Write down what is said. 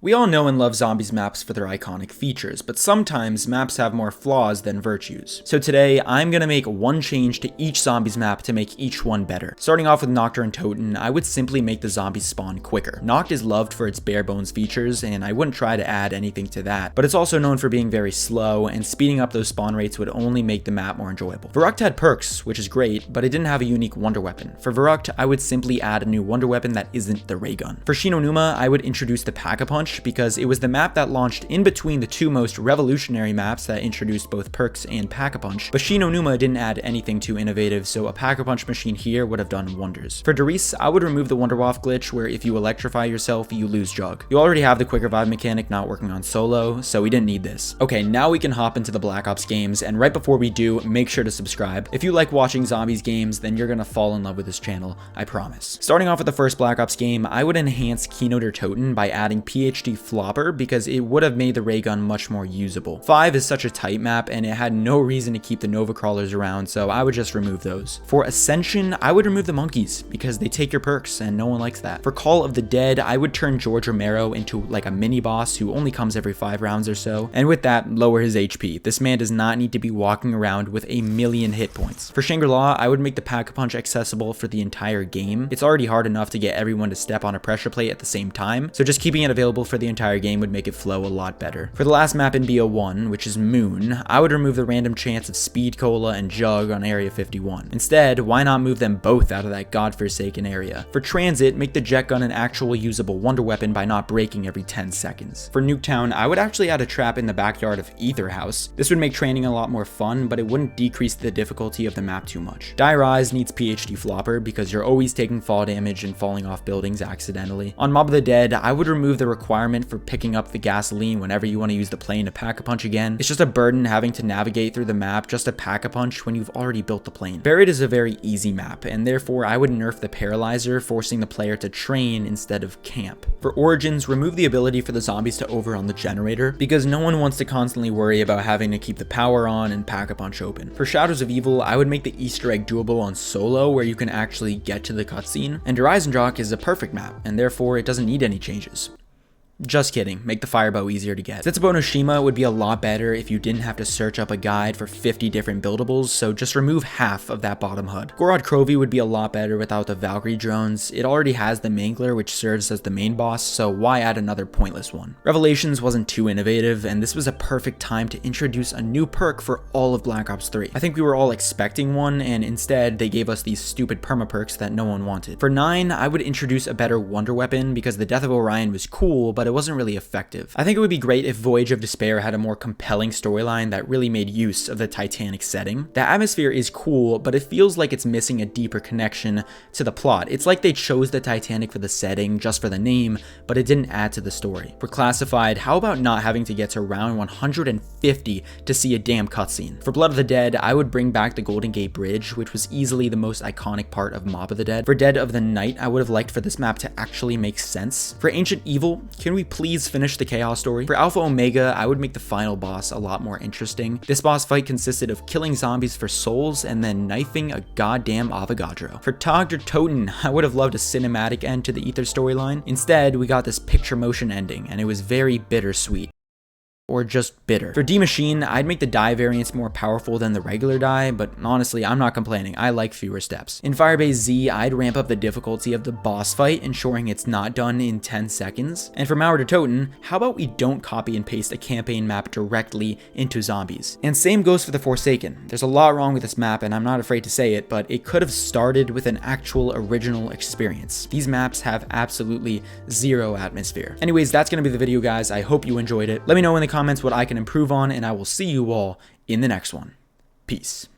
We all know and love zombies maps for their iconic features, but sometimes maps have more flaws than virtues. So today, I'm gonna make one change to each zombies map to make each one better. Starting off with Nocturne and Toten, I would simply make the zombies spawn quicker. Noct is loved for its bare bones features, and I wouldn't try to add anything to that, but it's also known for being very slow, and speeding up those spawn rates would only make the map more enjoyable. Verruct had perks, which is great, but it didn't have a unique wonder weapon. For Verruct, I would simply add a new wonder weapon that isn't the ray gun. For Shinonuma, I would introduce the Pack-a-Punch because it was the map that launched in between the two most revolutionary maps that introduced both perks and Pack-a-Punch, but Shinonuma didn't add anything too innovative, so a Pack-a-Punch machine here would have done wonders. For Darice, I would remove the Wonder Waft glitch where if you electrify yourself, you lose Jug. You already have the quick revive mechanic not working on solo, so we didn't need this. Okay, now we can hop into the Black Ops games, and right before we do, make sure to subscribe. If you like watching zombies games, then you're gonna fall in love with this channel, I promise. Starting off with the first Black Ops game, I would enhance Keynote or Toten by adding PhD Flopper because it would have made the ray gun much more usable. 5 is such a tight map and it had no reason to keep the Nova Crawlers around, so I would just remove those. For Ascension, I would remove the monkeys because they take your perks and no one likes that. For Call of the Dead, I would turn George Romero into like a mini boss who only comes every 5 rounds or so, and with that, lower his HP. This man does not need to be walking around with a million hit points. For Shangri-La, I would make the Pack-a-Punch accessible for the entire game. It's already hard enough to get everyone to step on a pressure plate at the same time, so just keeping it available for the entire game would make it flow a lot better. For the last map in BO1, which is Moon, I would remove the random chance of Speed Cola and Jug on Area 51. Instead, why not move them both out of that godforsaken area? For Transit, make the jet gun an actual usable wonder weapon by not breaking every 10 seconds. For Nuketown, I would actually add a trap in the backyard of Ether House. This would make training a lot more fun, but it wouldn't decrease the difficulty of the map too much. Die Rise needs PhD Flopper because you're always taking fall damage and falling off buildings accidentally. On Mob of the Dead, I would remove the requirement for picking up the gasoline whenever you want to use the plane to Pack-a-Punch again. It's just a burden having to navigate through the map just to Pack-a-Punch when you've already built the plane. Buried is a very easy map, and therefore I would nerf the Paralyzer, forcing the player to train instead of camp. For Origins, remove the ability for the zombies to overrun the generator, because no one wants to constantly worry about having to keep the power on and Pack-a-Punch open. For Shadows of Evil, I would make the Easter egg doable on solo where you can actually get to the cutscene, and Horizon Jock is a perfect map, and therefore it doesn't need any changes. Just kidding, make the Firebow easier to get. Setsubo no Shima would be a lot better if you didn't have to search up a guide for 50 different buildables, so just remove half of that bottom HUD. Gorod Krovi would be a lot better without the Valkyrie drones. It already has the Mangler, which serves as the main boss, so why add another pointless one? Revelations wasn't too innovative, and this was a perfect time to introduce a new perk for all of Black Ops 3. I think we were all expecting one, and instead they gave us these stupid perma perks that no one wanted. For 9, I would introduce a better wonder weapon because the Death of Orion was cool, but it wasn't really effective. I think it would be great if Voyage of Despair had a more compelling storyline that really made use of the Titanic setting. The atmosphere is cool, but it feels like it's missing a deeper connection to the plot. It's like they chose the Titanic for the setting just for the name, but it didn't add to the story. For Classified, how about not having to get to round 150 to see a damn cutscene? For Blood of the Dead, I would bring back the Golden Gate Bridge, which was easily the most iconic part of Mob of the Dead. For Dead of the Night, I would have liked for this map to actually make sense. For Ancient Evil, can we please finish the Chaos story? For Alpha Omega, I would make the final boss a lot more interesting. This boss fight consisted of killing zombies for souls and then knifing a goddamn Avogadro. For Togd or Toten, I would have loved a cinematic end to the Ether storyline. Instead, we got this picture motion ending, and it was very bittersweet. Or just bitter. For D-Machine, I'd make the die variants more powerful than the regular die, but honestly, I'm not complaining. I like fewer steps. In Firebase Z, I'd ramp up the difficulty of the boss fight, ensuring it's not done in 10 seconds. And for Mauer to Toten, how about we don't copy and paste a campaign map directly into zombies? And same goes for the Forsaken. There's a lot wrong with this map, and I'm not afraid to say it, but it could have started with an actual original experience. These maps have absolutely zero atmosphere. Anyways, that's gonna be the video, guys. I hope you enjoyed it. Let me know in the comments what I can improve on, and I will see you all in the next one. Peace.